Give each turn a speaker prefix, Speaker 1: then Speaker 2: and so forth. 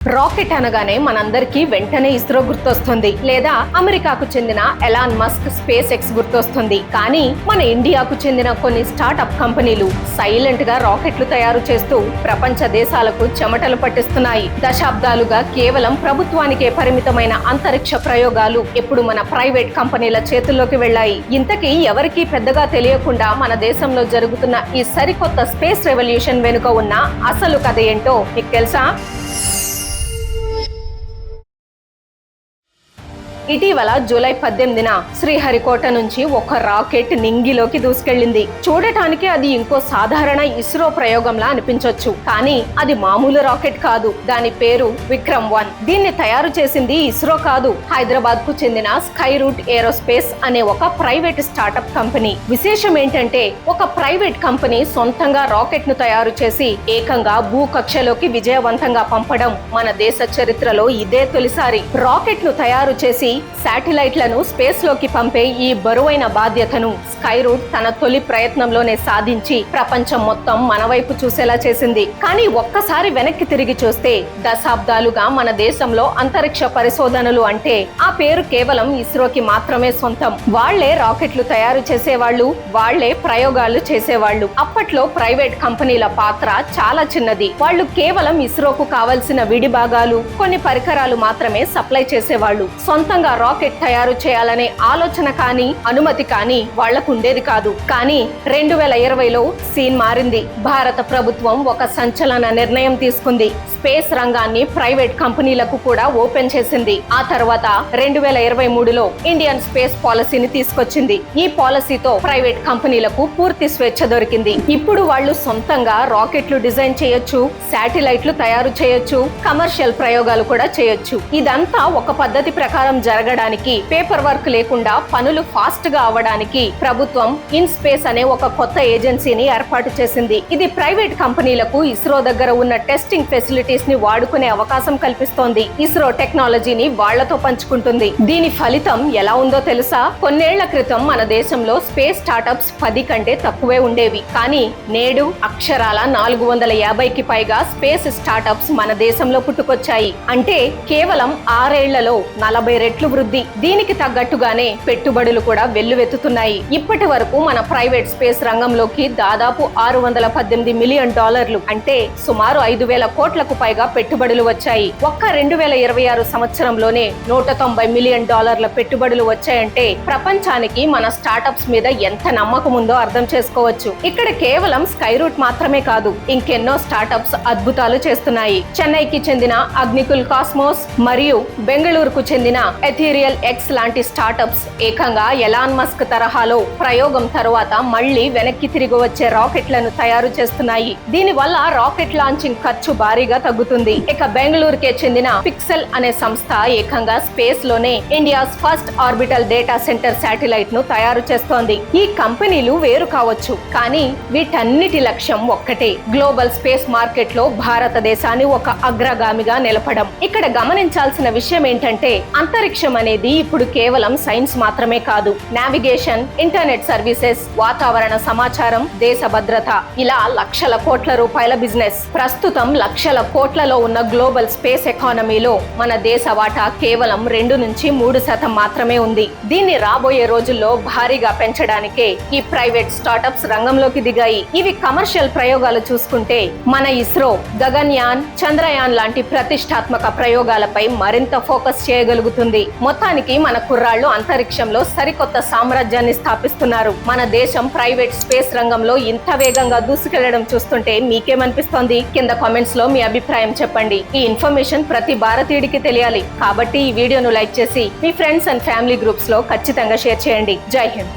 Speaker 1: Rocket అనగానే మనందరికీ వెంటనే ఇస్రో గుర్తొస్తుంది, లేదా అమెరికాకు చెందిన ఎలాన్ మస్క్ స్పేస్ ఎక్స్ గుర్తొస్తుంది. కానీ మన ఇండియాకు చెందిన కొన్ని స్టార్ట్అప్ కంపెనీలు సైలెంట్ గా రాకెట్లు తయారు చేస్తూ ప్రపంచ దేశాలకు చెమటలు పట్టిస్తున్నాయి. దశాబ్దాలుగా కేవలం ప్రభుత్వానికే పరిమితమైన అంతరిక్ష ప్రయోగాలు ఇప్పుడు మన ప్రైవేట్ కంపెనీల చేతుల్లోకి వెళ్లాయి. ఇంతకీ ఎవరికీ పెద్దగా తెలియకుండా మన దేశంలో జరుగుతున్న ఈ సరికొత్త స్పేస్ రెవల్యూషన్ వెనుక ఉన్న అసలు కథ ఏంటో మీకు తెలుసా? ఇటీవల జూలై 18న శ్రీహరికోట నుంచి ఒక రాకెట్ నింగిలోకి దూసుకెళ్లింది. చూడటానికి అది ఇంకో సాధారణ ఇస్రో ప్రయోగంలా అనిపించొచ్చు, కానీ అది మామూలు రాకెట్ కాదు. దాని పేరు విక్రమ్-1. దీన్ని తయారు చేసింది ఇస్రో కాదు, హైదరాబాద్ కు చెందిన స్కై రూట్ ఏరోస్పేస్ అనే ఒక ప్రైవేట్ స్టార్టప్ కంపెనీ. విశేషం ఏంటంటే, ఒక ప్రైవేట్ కంపెనీ సొంతంగా రాకెట్ ను తయారు చేసి ఏకంగా భూకక్షలోకి విజయవంతంగా పంపడం మన దేశ చరిత్రలో ఇదే తొలిసారి. రాకెట్ ను తయారు చేసి శాటిలైట్లను స్పేస్ లోకి పంపే ఈ బరువైన బాధ్యతను స్కై రూట్ తన తొలి ప్రయత్నంలోనే సాధించి ప్రపంచం మొత్తం మన వైపు చూసేలా చేసింది. కానీ ఒక్కసారి వెనక్కి తిరిగి చూస్తే, దశాబ్దాలుగా మన దేశంలో అంతరిక్ష పరిశోధనలు అంటే ఆ పేరు కేవలం ఇస్రోకి మాత్రమే సొంతం. వాళ్లే రాకెట్లు తయారు చేసేవాళ్లు, వాళ్లే ప్రయోగాలు చేసేవాళ్లు. అప్పట్లో ప్రైవేట్ కంపెనీల పాత్ర చాలా చిన్నది. వాళ్ళు కేవలం ఇస్రోకు కావలసిన విడి భాగాలు, కొన్ని పరికరాలు మాత్రమే సప్లై చేసేవాళ్లు. సొంతంగా రాకెట్ తయారు చేయాలనే ఆలోచన కానీ అనుమతి కానీ వాళ్లకు ఉండేది కాదు. కానీ 2020లో సీన్ మారింది. భారత ప్రభుత్వం ఒక సంచలన నిర్ణయం తీసుకుంది. స్పేస్ రంగాన్ని ప్రైవేట్ కంపెనీలకు కూడా ఓపెన్ చేసింది. ఆ తర్వాత 2023లో ఇండియన్ స్పేస్ పాలసీని తీసుకొచ్చింది. ఈ పాలసీతో ప్రైవేట్ కంపెనీలకు పూర్తి స్వేచ్ఛ దొరికింది. ఇప్పుడు వాళ్ళు సొంతంగా రాకెట్లు డిజైన్ చేయొచ్చు, శాటిలైట్లు తయారు చేయొచ్చు, కమర్షియల్ ప్రయోగాలు కూడా చేయొచ్చు. ఇదంతా ఒక పద్ధతి ప్రకారం జరగడానికి, పేపర్ వర్క్ లేకుండా పనులు ఫాస్ట్ గా అవ్వడానికి ప్రభుత్వం ఇన్ స్పేస్ అనే ఒక కొత్త ఏజెన్సీని ఏర్పాటు చేసింది. ఇది ప్రైవేట్ కంపెనీలకు ఇస్రో దగ్గర ఉన్న టెస్టింగ్ ఫెసిలిటీస్ ని వాడుకునే అవకాశం కల్పిస్తోంది. ఇస్రో టెక్నాలజీని వాళ్లతో పంచుకుంటుంది. దీని ఫలితం ఎలా ఉందో తెలుసా? కొన్నేళ్ల క్రితం మన దేశంలో స్పేస్ స్టార్టప్స్ 10 కంటే తక్కువే ఉండేవి. కానీ నేడు అక్షరాల 450కి పైగా స్పేస్ స్టార్టప్స్ మన దేశంలో పుట్టుకొచ్చాయి. అంటే కేవలం 6 ఏళ్లలో 40 రెట్లు వృద్ధి. దీనికి తగ్గట్టుగానే పెట్టుబడులు కూడా వెల్లువెత్తుతున్నాయి. ఇప్పటి వరకు మన ప్రైవేట్ స్పేస్ రంగంలోకి దాదాపు $618 మిలియన్, అంటే సుమారు 5,000 కోట్లకు పైగా పెట్టుబడులు వచ్చాయి. ఒక్క 2026 సంవత్సరంలోనే $190 మిలియన్ పెట్టుబడులు వచ్చాయంటే ప్రపంచానికి మన స్టార్టప్స్ మీద ఎంత నమ్మకం ఉందో అర్థం చేసుకోవచ్చు. ఇక్కడ కేవలం స్కై రూట్ మాత్రమే కాదు, ఇంకెన్నో స్టార్టప్స్ అద్భుతాలు చేస్తున్నాయి. చెన్నైకి చెందిన అగ్నికుల్ కాస్మోస్ మరియు బెంగళూరుకు చెందిన ఎథీరియల్ ఎక్స్ లాంటి స్టార్టప్స్ ఏకంగా ఎలాన్ మస్క్ తరహాలో ప్రయోగం తరువాత మళ్లీ వెనక్కి తిరిగి వచ్చే రాకెట్లను తయారు చేస్తున్నాయి. దీని వల్ల రాకెట్ లాంచింగ్ ఖర్చు భారీగా తగ్గుతుంది. ఇక బెంగళూరుకే చెందిన పిక్సెల్ అనే సంస్థ ఏకంగా స్పేస్ లోనే India's first orbital data centre satellite ను తయారు చేస్తోంది. ఈ కంపెనీలు వేరు కావచ్చు, కానీ వీటన్నిటి లక్ష్యం ఒక్కటే, గ్లోబల్ స్పేస్ మార్కెట్ లో భారతదేశాన్ని ఒక అగ్రగామిగా నిలపడం. ఇక్కడ గమనించాల్సిన విషయం ఏంటంటే, అంతరిక్షం అనేది ఇప్పుడు కేవలం సైన్స్ మాత్రమే కాదు. నావిగేషన్, ఇంటర్నెట్ సర్వీసెస్, వాతావరణ సమాచారం, దేశ భద్రత, ఇలా లక్షల కోట్ల రూపాయల బిజినెస్. ప్రస్తుతం లక్షల కోట్లలో ఉన్న గ్లోబల్ స్పేస్ ఎకానమీలో మన దేశ వాటా కేవలం 2-3% మాత్రమే ఉంది. దీన్ని రాబోయే రోజుల్లో భారీగా పెంచడానికే ఈ ప్రైవేట్ స్టార్టప్స్ రంగంలోకి దిగాయి. ఇవి కమర్షియల్ ప్రయోగాలు చూసుకుంటే మన ఇస్రో గగన్యాన్, చంద్రయాన్ లాంటి ప్రతిష్టాత్మక ప్రయోగాలపై మరింత ఫోకస్ చేయగలుగుతుంది. మొత్తానికి మన కుర్రాళ్లు అంతరిక్షంలో సరికొత్త సామ్రాజ్యాన్ని స్థాపిస్తున్నారు. మన దేశం ప్రైవేట్ స్పేస్ రంగంలో ఇంత వేగంగా దూసుకెళ్లడం చూస్తుంటే మీకేమనిపిస్తోంది? కింద కామెంట్స్ లో మీ అభిప్రాయం చెప్పండి. ఈ ఇన్ఫర్మేషన్ ప్రతి భారతీయుడికి తెలియాలి. కాబట్టి ఈ వీడియోను లైక్ చేసి మీ ఫ్రెండ్స్ అండ్ ఫ్యామిలీ గ్రూప్స్ లో ఖచ్చితంగా షేర్ చేయండి. జై హింద్.